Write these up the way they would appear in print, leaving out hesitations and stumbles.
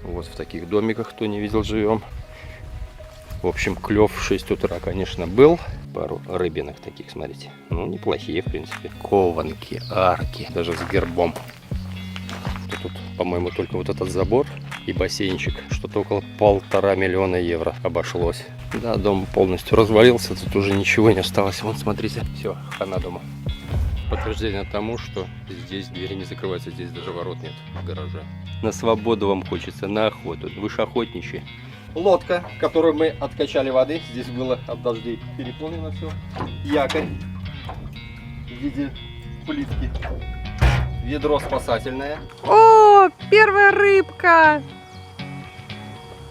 Вот в таких домиках, кто не видел, живем. В общем, клев в 6 утра, конечно, был. Пару рыбинок таких, смотрите. Ну, неплохие, в принципе. Кованки, арки, даже с гербом. Тут, по-моему, только вот этот забор и бассейнчик. Что-то около 1,5 миллиона евро обошлось. Да, дом полностью развалился, тут уже ничего не осталось. Вон, смотрите, все, хана дома. Подтверждение тому, что здесь двери не закрываются, здесь даже ворот нет в гараже. На свободу вам хочется, на охоту. Вы ж охотничьи. Лодка, которую мы откачали воды, здесь было от дождей переполнено все. Якорь в виде плитки. Ведро спасательное. О, первая рыбка!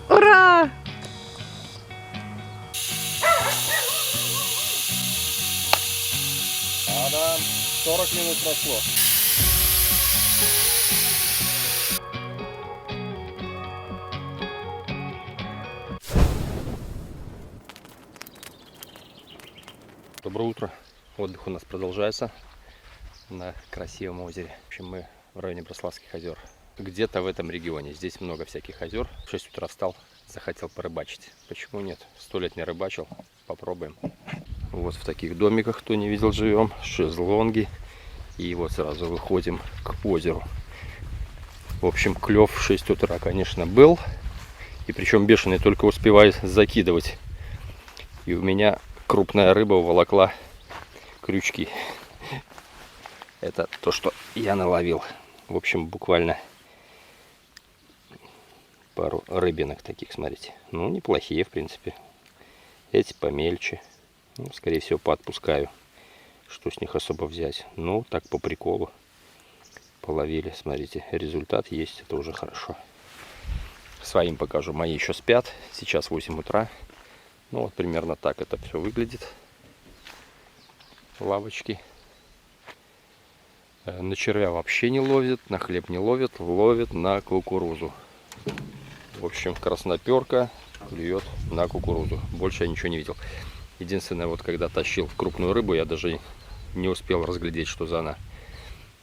Ура! Да, 40 минут прошло. Доброе утро. Отдых у нас продолжается на красивом озере. В общем, мы в районе Брославских озер. Где-то в этом регионе. Здесь много всяких озер. В 6 утра встал, захотел порыбачить. Почему нет? 100 лет не рыбачил. Попробуем. Вот в таких домиках, кто не видел, живем. Шезлонги. И вот сразу выходим к озеру. В общем, клев в 6 утра, конечно, был. И причем бешеный, только успевает закидывать. И у меня крупная рыба уволокла крючки. Это то, что я наловил. В общем, буквально пару рыбинок таких, смотрите. Ну, неплохие, в принципе. Эти помельче. Ну, скорее всего, поотпускаю. Что с них особо взять? Ну, так по приколу. Половили, смотрите. Результат есть, это уже хорошо. Своим покажу. Мои еще спят. Сейчас 8 утра. Ну, вот примерно так это все выглядит. Лавочки. На червя вообще не ловит, на хлеб не ловит, ловит на кукурузу. В общем, красноперка клюет на кукурузу. Больше я ничего не видел. Единственное, вот когда тащил крупную рыбу, я даже не успел разглядеть, что за она.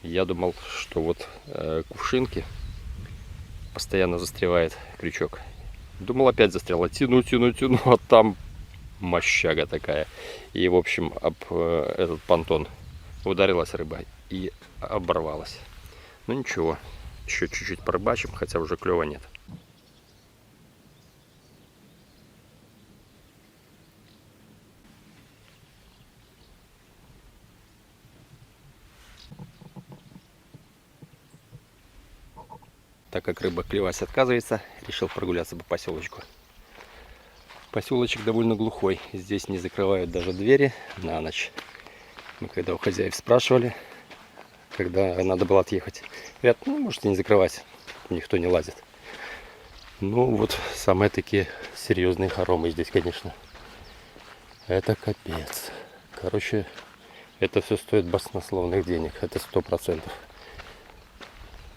Я думал, что вот кувшинки постоянно застревает крючок. Думал, опять застряла. Тяну, а там мощага такая. И, в общем, об этот понтон ударилась рыба и оборвалась. Ну ничего, еще чуть-чуть порыбачим, хотя уже клёва нет. Так как рыба клевать отказывается, решил прогуляться по поселочку. Поселочек довольно глухой. Здесь не закрывают даже двери на ночь. Мы когда у хозяев спрашивали, когда надо было отъехать, говорят, ну можете не закрывать, никто не лазит. Ну вот самые такие серьезные хоромы здесь, конечно. Это капец. Короче, это все стоит баснословных денег, это 100%.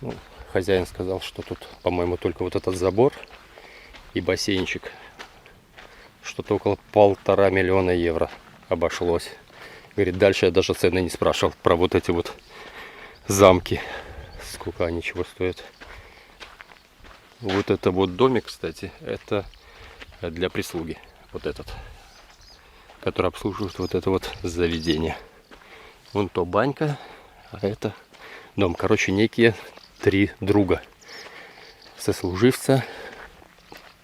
Ну, хозяин сказал, что тут, по-моему, только вот этот забор и бассейнчик. Что-то около 1,5 миллиона евро обошлось. Говорит, дальше я даже цены не спрашивал про вот эти вот замки. Сколько они чего стоят. Вот это вот домик, кстати, это для прислуги. Вот этот. Который обслуживает вот это вот заведение. Вон то банька, а это дом. Короче, некие 3 друга. Сослуживца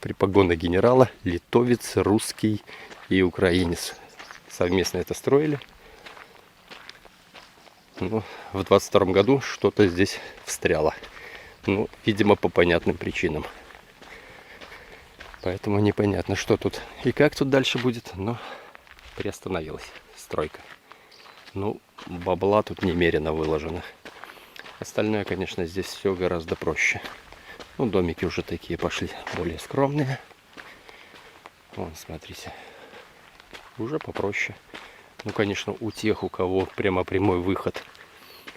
при погонах генерала, литовец, русский и украинец. Совместно это строили. Ну, в 22 году что-то здесь встряло. Ну, видимо, по понятным причинам. Поэтому непонятно, что тут и как тут дальше будет, но приостановилась стройка. Ну, бабла тут немерено выложено. Остальное, конечно, здесь все гораздо проще. Ну, домики уже такие пошли, более скромные. Вон, смотрите. Уже попроще. Ну, конечно, у тех, у кого прямо прямой выход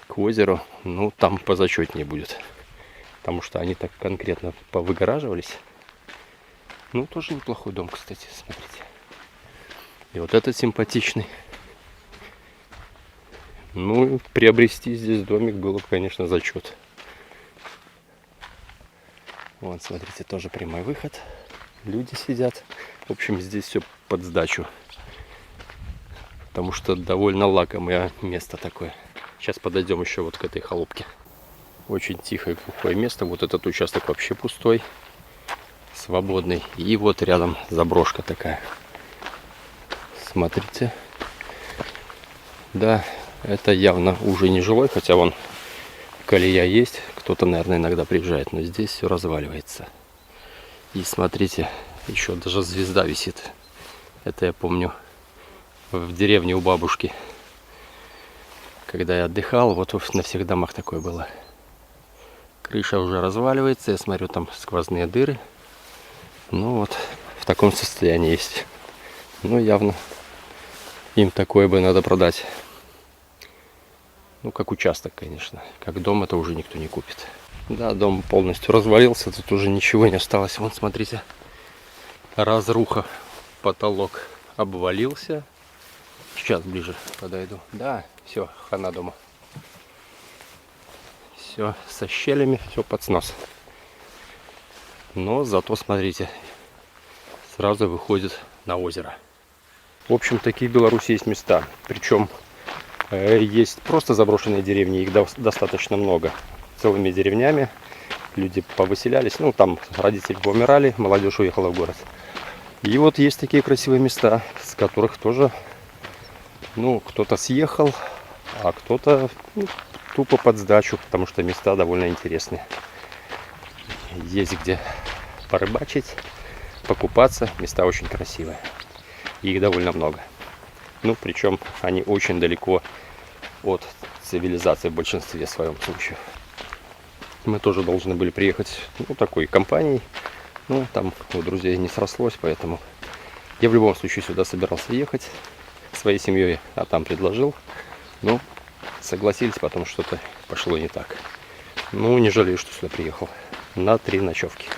к озеру, ну, там позачетнее будет. Потому что они так конкретно повыгораживались. Ну, тоже неплохой дом, кстати, смотрите. И вот этот симпатичный. Ну, приобрести здесь домик было бы, конечно, зачет. Вот, смотрите, тоже прямой выход. Люди сидят. В общем, здесь все под сдачу. Потому что довольно лакомое место такое. Сейчас подойдем еще вот к этой халупке. Очень тихое, глухое место. Вот этот участок вообще пустой. Свободный. И вот рядом заброшка такая. Смотрите. Да, это явно уже не жилой, хотя вон колея есть. Кто-то, наверное, иногда приезжает, но здесь все разваливается. И смотрите, еще даже звезда висит. Это я помню в деревне у бабушки. Когда я отдыхал, вот на всех домах такое было. Крыша уже разваливается, я смотрю, там сквозные дыры. Ну вот, в таком состоянии есть. Ну, явно им такое бы надо продать. Ну, как участок, конечно. Как дом это уже никто не купит. Да, дом полностью развалился, тут уже ничего не осталось. Вон, смотрите, разруха. Потолок обвалился. Сейчас ближе подойду. Да, все, хана дома. Все со щелями, все под снос. Но зато, смотрите, сразу выходит на озеро. В общем, такие в Беларуси есть места. Причем есть просто заброшенные деревни, их достаточно много. Целыми деревнями люди повыселялись. Ну, там родители поумирали, молодежь уехала в город. И вот есть такие красивые места, с которых тоже, ну, кто-то съехал, а кто-то тупо под сдачу, потому что места довольно интересные. Есть где порыбачить, покупаться, места очень красивые. Их довольно много. Ну, причем они очень далеко от цивилизации в большинстве своем случаев. Мы тоже должны были приехать, ну, такой компанией. Ну, там у друзей не срослось, поэтому я в любом случае сюда собирался ехать своей семьей, а там предложил. Ну, согласились, потом что-то пошло не так. Ну, не жалею, что сюда приехал. На 3 ночевки.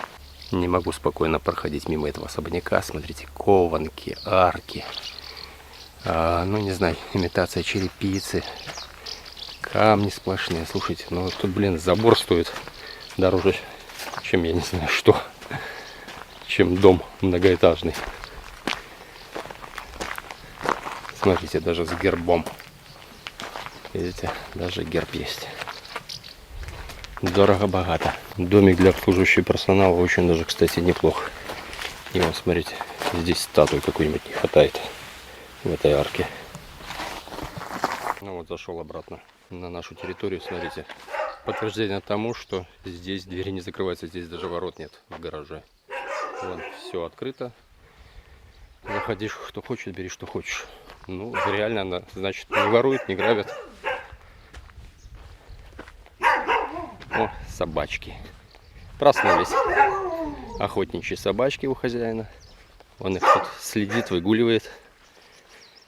Не могу спокойно проходить мимо этого особняка. Смотрите, кованки, арки. Ну, не знаю, имитация черепицы. Камни сплошные. Слушайте, ну тут, блин, забор стоит дороже, чем, я не знаю что, чем дом многоэтажный. Смотрите, даже с гербом. Видите, даже герб есть. Дорого-богато. Домик для обслуживающего персонала очень даже, кстати, неплох. И вот, смотрите, здесь статуи какой-нибудь не хватает в этой арке. Ну вот, зашел обратно на нашу территорию, смотрите. Подтверждение тому, что здесь двери не закрываются, здесь даже ворот нет в гараже. Вон, все открыто. Заходишь, кто хочет, бери, что хочешь. Ну, реально она, значит, не ворует, не грабят. О, собачки. Проснулись. Охотничьи собачки у хозяина. Он их тут следит, выгуливает.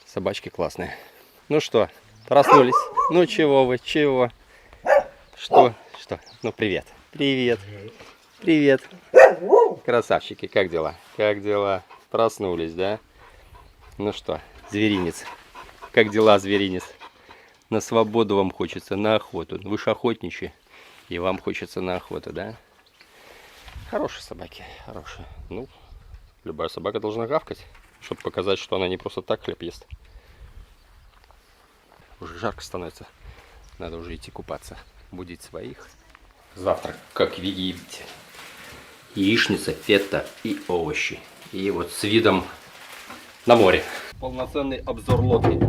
Собачки классные. Ну что, проснулись? Ну чего вы, чего? Что? Что? Ну привет. Привет. Привет. Красавчики, как дела? Как дела? Проснулись, да? Ну что, зверинец. Как дела, зверинец? На свободу вам хочется, на охоту. Вы ж охотничьи. И вам хочется на охоту, да? Хорошие собаки, хорошие. Ну, любая собака должна гавкать, чтобы показать, что она не просто так хлеб ест. Уже жарко становится. Надо уже идти купаться. Будить своих. Завтрак, как видите. Яичница, фета и овощи. И вот с видом на море. Полноценный обзор лодки.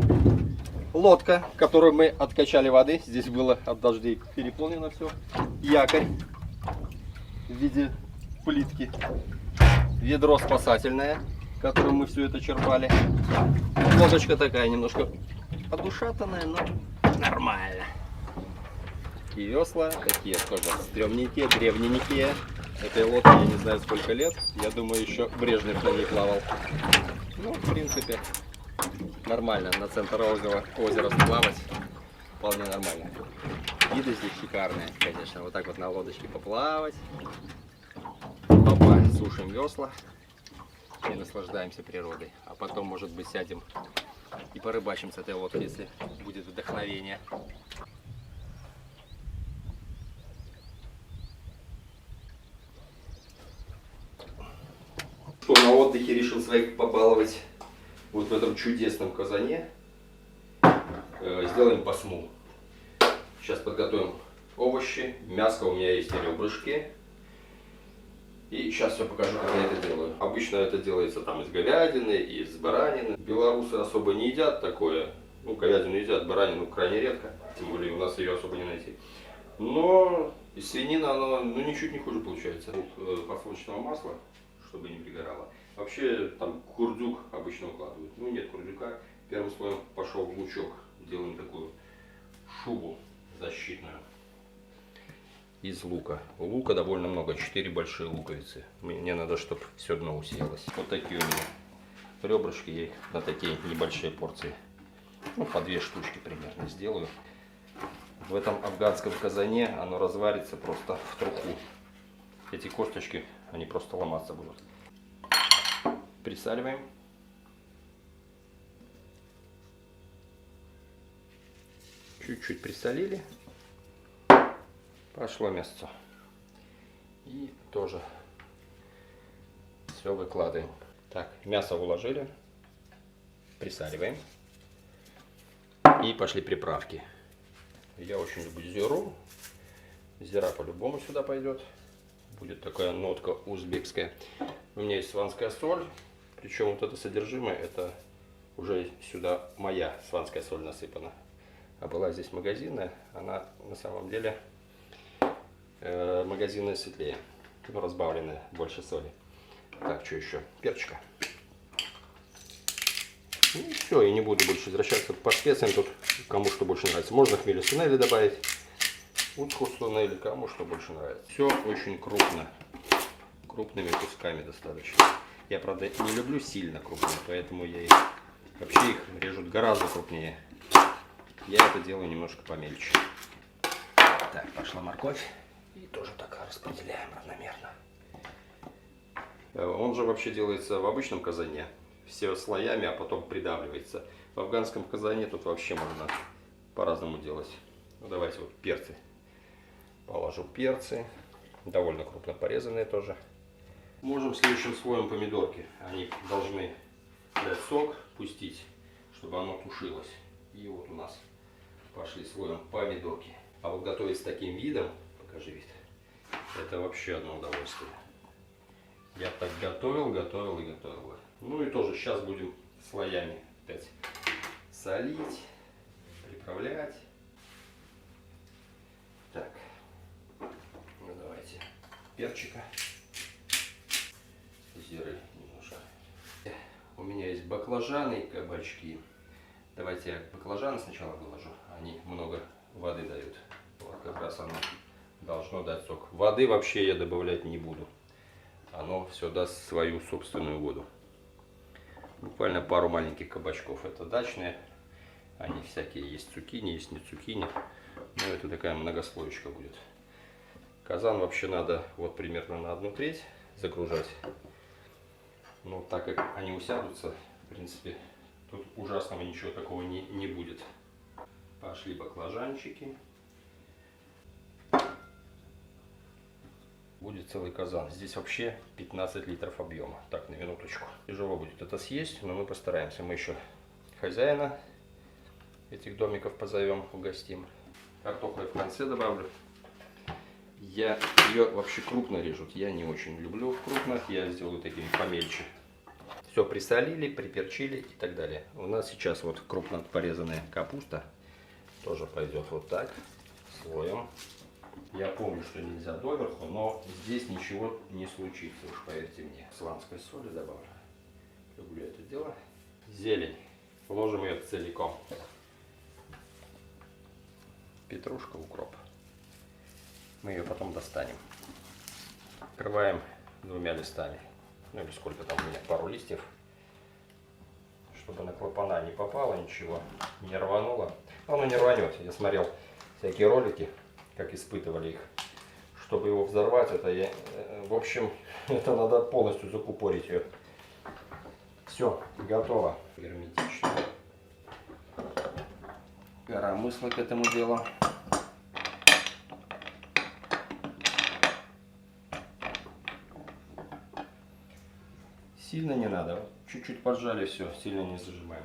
Лодка, которую мы откачали воды. Здесь было от дождей переполнено все. Якорь в виде плитки. Ведро спасательное, которым мы все это черпали. Лодочка такая немножко подушатанная, но нормально. И весла такие тоже стрёмненькие, древненькие. Этой лодке я не знаю сколько лет. Я думаю, еще Брежнев на ней плавал. Ну, в принципе, нормально. На центр озера сплавать вполне нормально. Виды здесь шикарные, конечно. Вот так вот на лодочке поплавать. Опа, сушим весла и наслаждаемся природой. А потом, может быть, сядем и порыбачим с этой лодки, если будет вдохновение. Что, на отдыхе решил своих побаловать вот в этом чудесном казане. Сделаем посму. Сейчас подготовим овощи. Мясо у меня есть и ребрышки. И сейчас все покажу, как я это делаю. Обычно это делается там из говядины, из баранины. Белорусы особо не едят такое. Ну, говядину едят, баранину крайне редко. Тем более у нас ее особо не найти. Но из свинины она ничуть не хуже получается. Тут подсолнечного масла, чтобы не пригорало. Вообще там курдюк обычно укладывают. Ну нет курдюка. Первым слоем пошел лучок. Делаем такую шубу защитную. Из лука. Лука довольно много, 4 большие луковицы. Мне надо, чтобы все дно усеялось. Вот такие у меня ребрышки, я их на такие небольшие порции, ну, по 2 штучки примерно сделаю. В этом афганском казане оно разварится просто в труху. Эти косточки, они просто ломаться будут. Присаливаем. Чуть-чуть присолили. Пошло мясо. И тоже все выкладываем. Так, мясо уложили. Присаливаем. И пошли приправки. Я очень люблю зиру. Зира по-любому сюда пойдет. Будет такая нотка узбекская. У меня есть сванская соль. Причем вот это содержимое, это уже сюда моя сванская соль насыпана. А была здесь магазинная. Она на самом деле магазинная светлее, ну, разбавленная, больше соли. Так, что еще? Перчика. И все, и не буду больше возвращаться по специям, тут кому что больше нравится. Можно хмели сунели добавить, утку сунели, кому что больше нравится. Все очень крупно, крупными кусками достаточно. Я, правда, не люблю сильно крупные, поэтому я их, вообще их режут гораздо крупнее. Я это делаю немножко помельче. Так, пошла морковь. И тоже так распределяем равномерно. Он же вообще делается в обычном казане. Все слоями, а потом придавливается. В афганском казане тут вообще можно по-разному делать. Ну, давайте вот перцы. Положу перцы. Довольно крупно порезанные тоже. Можем следующим слоем помидорки. Они должны дать сок, пустить, чтобы оно тушилось. И вот у нас пошли слоем помидорки. А вот готовить с таким видом, покажи вид, это вообще одно удовольствие. Я так готовил. Ну и тоже сейчас будем слоями опять солить, приправлять. Так, ну давайте перчика, зиры немножко. У меня есть баклажаны и кабачки. Давайте я баклажаны сначала выложу, они много воды дают. Вот как раз оно должно дать сок. Воды вообще я добавлять не буду. Оно все даст свою собственную воду. Буквально пару маленьких кабачков. Это дачные. Они всякие. Есть цукини, есть не цукини. Но это такая многослоечка будет. Казан вообще надо вот примерно на 1/3 загружать. Но так как они усядутся, в принципе, тут ужасного ничего такого не будет. Пошли баклажанчики. Будет целый казан. Здесь вообще 15 литров объема. Так, на минуточку. Тяжело будет это съесть, но мы постараемся. Мы еще хозяина этих домиков позовем, угостим. Картоху я в конце добавлю. Я ее вообще крупно режут. Я не очень люблю крупно. Я сделаю такими помельче. Все присолили, приперчили и так далее. У нас сейчас вот крупно порезанная капуста. Тоже пойдет вот так, слоем. Я помню, что нельзя доверху, но здесь ничего не случится, уж поверьте мне. Сванской соли добавлю. Люблю это дело. Зелень. Вложим ее целиком. Петрушка, укроп. Мы ее потом достанем. Накрываем 2 листами. Ну или сколько там у меня, пару листьев. Чтобы на клапана не попало ничего, не рвануло. Оно не рванет. Я смотрел всякие ролики, как испытывали их. Чтобы его взорвать, это я... В общем, это надо полностью закупорить ее. Все, готово. Герметично. Коромысло к этому делу. Сильно не надо. Чуть-чуть поджали, все, сильно не зажимаем.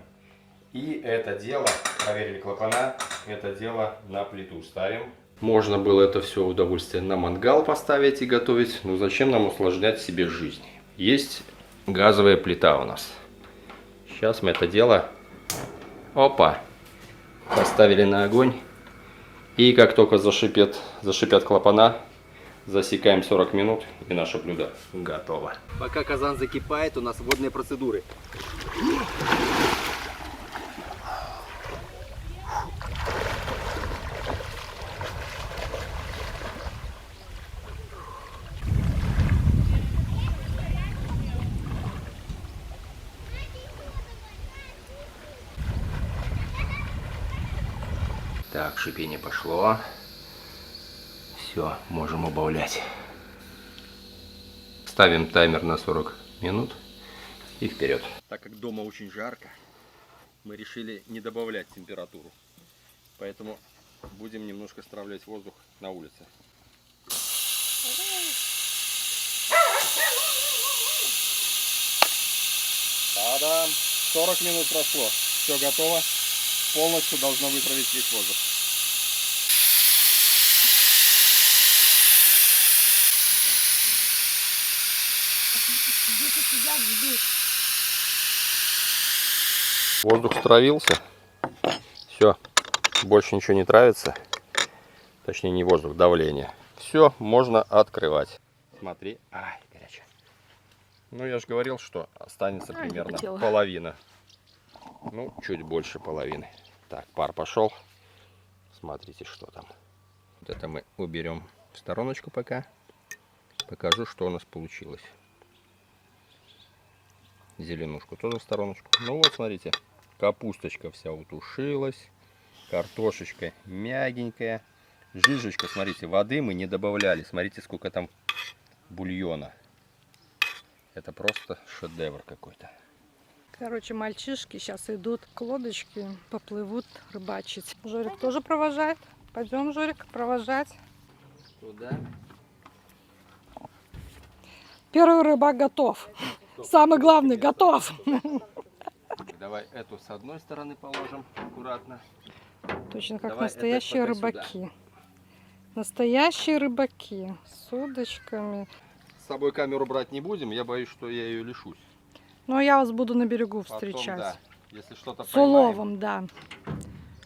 И это дело, проверили клапана, это дело на плиту ставим. Можно было это все удовольствие на мангал поставить и готовить, но зачем нам усложнять себе жизнь? Есть газовая плита у нас. Сейчас мы это дело, опа, поставили на огонь. И как только зашипят клапана, засекаем 40 минут, и наше блюдо готово. Пока казан закипает, у нас водные процедуры. Так, шипение пошло. Все, можем убавлять. Ставим таймер на 40 минут и вперед. Так как дома очень жарко, мы решили не добавлять температуру. Поэтому будем немножко стравливать воздух на улице. Та-дам! 40 минут прошло. Все готово. Полностью должно вытравить весь воздух. Воздух стравился. Все, больше ничего не травится. Точнее, не воздух, давление. Все, можно открывать. Смотри. Ай, горячо. Ну, я же говорил, что останется примерно половина. Ну, чуть больше половины. Так, пар пошел. Смотрите, что там. Вот это мы уберем в стороночку пока. Покажу, что у нас получилось. Зеленушку тоже в стороночку. Ну вот, смотрите. Капусточка вся утушилась. Картошечка мягенькая. Жижечка, смотрите, воды мы не добавляли. Смотрите, сколько там бульона. Это просто шедевр какой-то. Короче, мальчишки сейчас идут к лодочке, поплывут рыбачить. Жорик тоже провожает. Пойдем, Жорик, провожать. Туда. Первый рыбак готов. Самый главный готов. Давай эту с одной стороны положим аккуратно. Точно как Давай настоящие это пока рыбаки. сюда. Настоящие рыбаки с удочками. С собой камеру брать не будем, я боюсь, что я ее лишусь. Но я вас буду на берегу Потом, встречать. да, если что-то С уловом, да.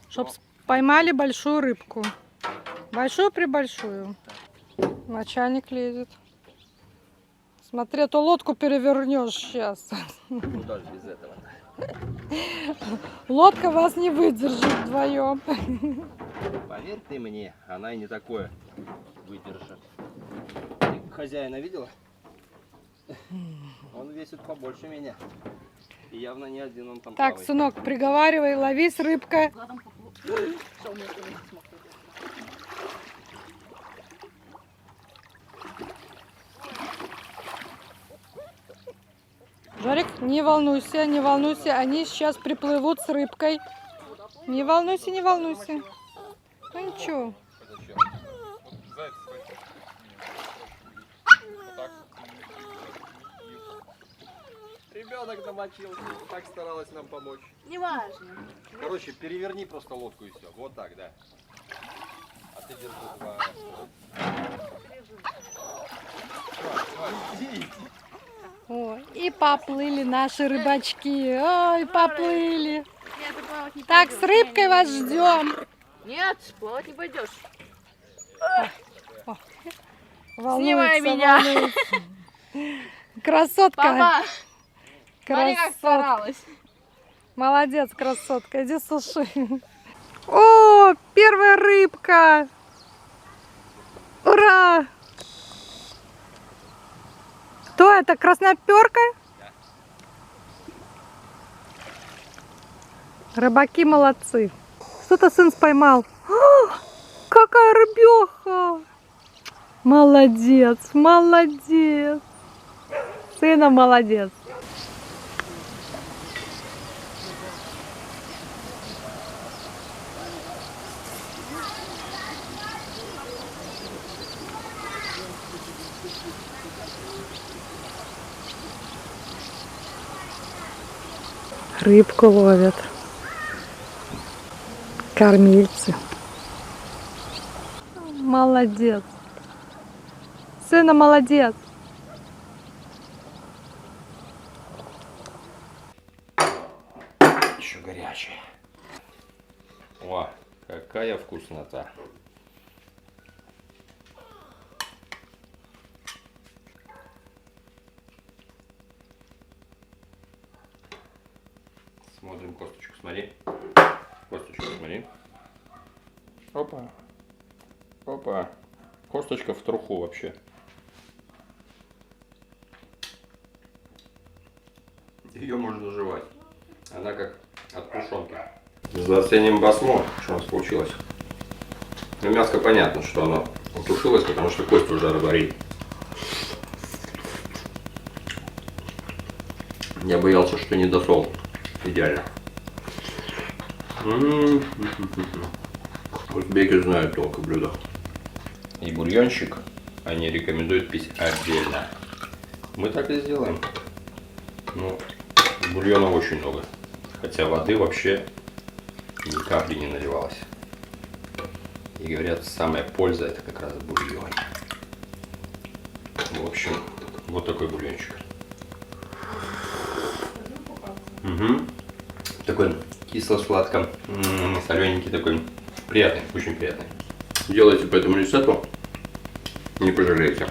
Чтоб поймали большую рыбку. Большую-пребольшую. Начальник лезет. Смотри, а то лодку перевернешь сейчас. Куда же без этого? Лодка вас не выдержит вдвоем. Поверь ты мне, она и не такое выдержит. Ты хозяина видела? Он весит побольше меня. И явно не один он там Так, плавает. сынок, приговаривай, ловись, рыбка. Жорик, не волнуйся, они сейчас приплывут с рыбкой. Не волнуйся, не волнуйся. Ну ничего. Ребенок намочился, так старалась нам помочь. Неважно. Короче, переверни просто лодку и все. Вот так, да. А ты держи два. О, и поплыли наши рыбачки. Ой, поплыли. Нет, ты плавать не Так, пойдешь. с рыбкой Не, вас не, не. ждем. Нет, плавать не пойдешь. Волнуется, Снимай меня. волнуется. Красотка. Папа, смотри, как Красотка. старалась. Молодец, красотка. Иди суши. О, первая рыбка. Ура! Кто это? Красноперка? Рыбаки молодцы. Что-то сын поймал. О, какая рыбеха! Молодец, молодец. Сына молодец. рыбку ловят. Кормильцы. Молодец. Сына, молодец. Еще горячая. О, какая вкуснота. Смотрим косточку, смотри. Косточку, смотри. Опа. Опа. Косточка в труху вообще. Ее можно жевать. Она как от тушенки. Заценим басмо, что у нас получилось. Ну, мяско понятно, что оно утушилось, потому что кость уже разорит. Я боялся, что не досол. Идеально. Узбеки знают толк в блюдах. И бульончик они рекомендуют пить отдельно. Мы так и сделаем. Ну, бульона очень много. Хотя воды вообще ни капли не наливалось. И говорят, самая польза это как раз бульон. В общем, вот такой бульончик. Угу. Такой кисло-сладко, солененький такой. Приятный, очень приятный. Делайте по этому рецепту, не пожалеете.